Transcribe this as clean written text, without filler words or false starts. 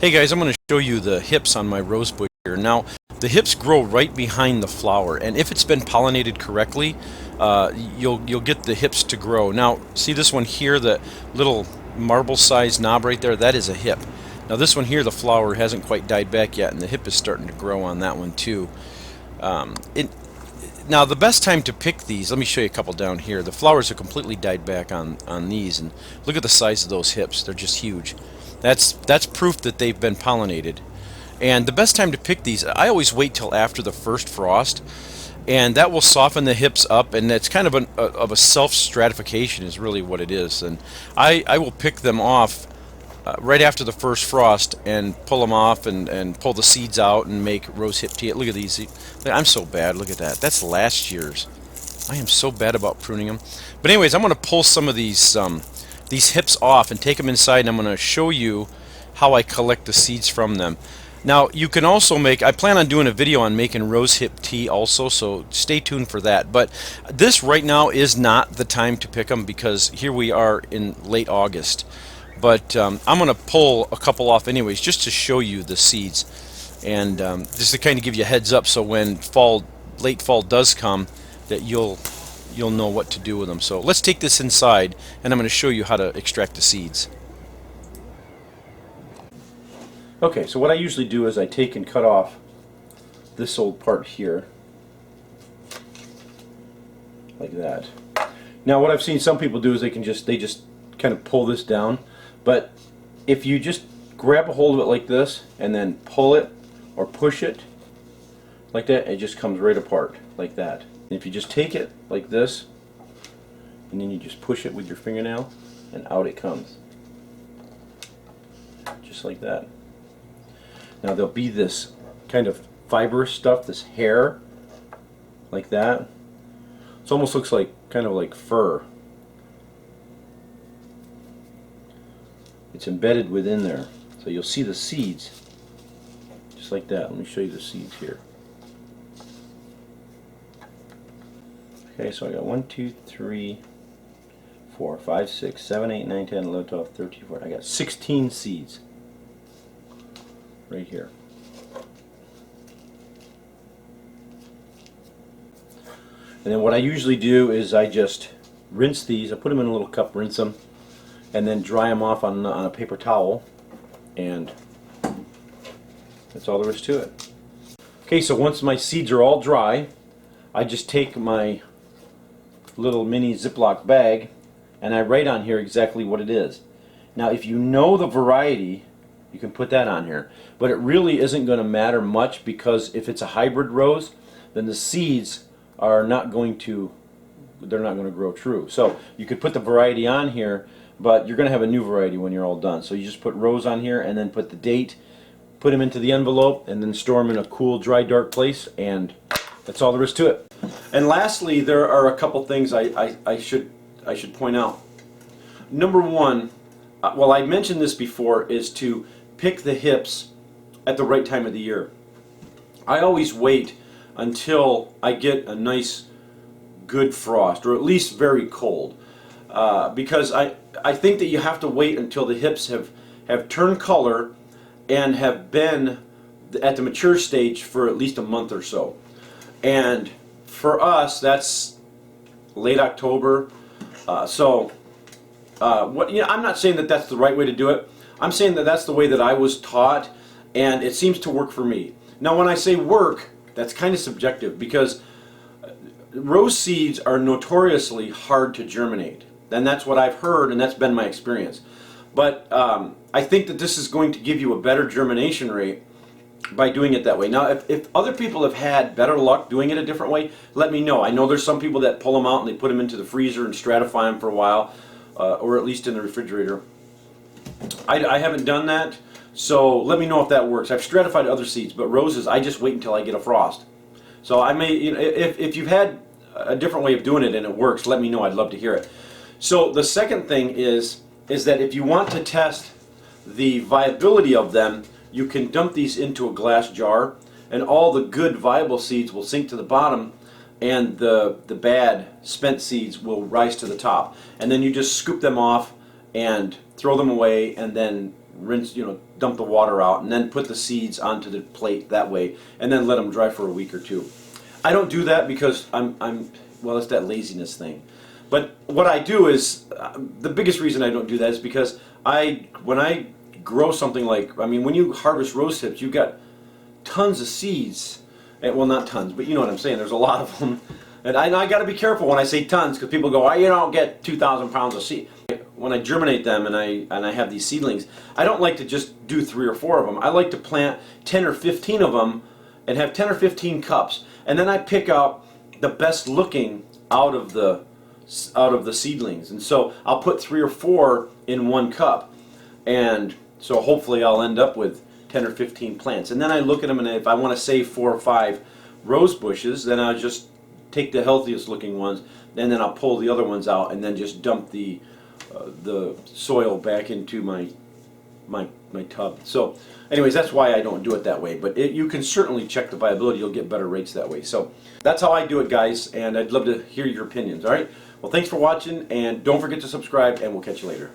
Hey guys, I'm going to show you the hips on my rose bush here. Now, the hips grow right behind the flower, and if it's been pollinated correctly, you'll get the hips to grow. Now, see this one here, the little marble-sized knob right there? That is a hip. Now, this one here, the flower hasn't quite died back yet, and the hip is starting to grow on that one too. Now, the best time to pick these, let me show you a couple down here. The flowers are completely died back on these, and look at the size of those hips. They're just huge. That's proof that they've been pollinated. And the best time to pick these, I always wait till after the first frost, and that will soften the hips up, and it's kind of a self-stratification is really what it is. And I will pick them off right after the first frost and pull them off and pull the seeds out and make rose hip tea. Look at these. I'm so bad. Look at that. That's last year's. I am so bad about pruning them. But anyways, I'm going to pull some of these hips off and take them inside, and I'm going to show you how I collect the seeds from them. Now, you can also make, I plan on doing a video on making rose hip tea also, so stay tuned for that. But this right now is not the time to pick them because here we are in late August. But I'm going to pull a couple off anyways just to show you the seeds, and just to kind of give you a heads up so when late fall does come that you'll know what to do with them. So let's take this inside, and I'm going to show you how to extract the seeds. Okay, so what I usually do is I take and cut off this old part here, like that. Now, what I've seen some people do is they just kind of pull this down, but if you just grab a hold of it like this and then pull it or push it like that, it just comes right apart like that. And if you just take it like this and then you just push it with your fingernail, and out it comes, just like that. Now there'll be this kind of fibrous stuff, this hair, like that. It almost looks like kind of like fur. It's embedded within there, so you'll see the seeds just like that. Let me show you the seeds here. Okay, so I got 1, 2, 3, 4, 5, 6, 7, 8, 9, 10, 11, 12, 13, 14. I got 16 seeds right here. And then what I usually do is I just rinse these. I put them in a little cup, rinse them, and then dry them off on a paper towel, and that's all there is to it. Okay, so once my seeds are all dry, I just take my little mini ziplock bag and I write on here exactly what it is. Now, if you know the variety, you can put that on here, but it really isn't going to matter much, because if it's a hybrid rose, then the seeds are not going to grow true. So you could put the variety on here, but you're going to have a new variety when you're all done. So you just put rose on here and then put the date, put them into the envelope, and then store them in a cool, dry, dark place, and that's all there is to it. And lastly, there are a couple things I should point out. Number one, well, I mentioned this before, is to pick the hips at the right time of the year. I always wait until I get a nice, good frost, or at least very cold, because I think that you have to wait until the hips have turned color and have been at the mature stage for at least a month or so. And for us, that's late October. I'm not saying that that's the right way to do it. I'm saying that that's the way that I was taught, and it seems to work for me. Now, when I say work, that's kind of subjective, because rose seeds are notoriously hard to germinate, and that's what I've heard, and that's been my experience. But I think that this is going to give you a better germination rate by doing it that way. Now, if other people have had better luck doing it a different way, let me know. I know there's some people that pull them out and they put them into the freezer and stratify them for a while, or at least in the refrigerator. I haven't done that, so let me know if that works. I've stratified other seeds, but roses, I just wait until I get a frost. So I may, if you've had a different way of doing it and it works, let me know. I'd love to hear it. So the second thing is that if you want to test the viability of them, you can dump these into a glass jar, and all the good viable seeds will sink to the bottom, and the bad spent seeds will rise to the top. And then you just scoop them off and throw them away, and then rinse, dump the water out, and then put the seeds onto the plate that way, and then let them dry for a week or two. I don't do that because well, it's that laziness thing. But what I do is, the biggest reason I don't do that is because when I grow something like, when you harvest rose hips, you've got tons of seeds. Well, not tons, but you know what I'm saying. There's a lot of them. And I got to be careful when I say tons, because people go, you don't get 2,000 pounds of seed. When I germinate them and I have these seedlings, I don't like to just do 3 or 4 of them. I like to plant 10 or 15 of them and have 10 or 15 cups. And then I pick out the best looking out of the seedlings. And so I'll put 3 or 4 in 1 cup. And so hopefully I'll end up with 10 or 15 plants. And then I look at them, and if I want to save 4 or 5 rose bushes, then I'll just take the healthiest looking ones, and then I'll pull the other ones out, and then just dump the soil back into my tub. So anyways, that's why I don't do it that way. But you can certainly check the viability. You'll get better rates that way. So that's how I do it, guys, and I'd love to hear your opinions. All right? Well, thanks for watching, and don't forget to subscribe, and we'll catch you later.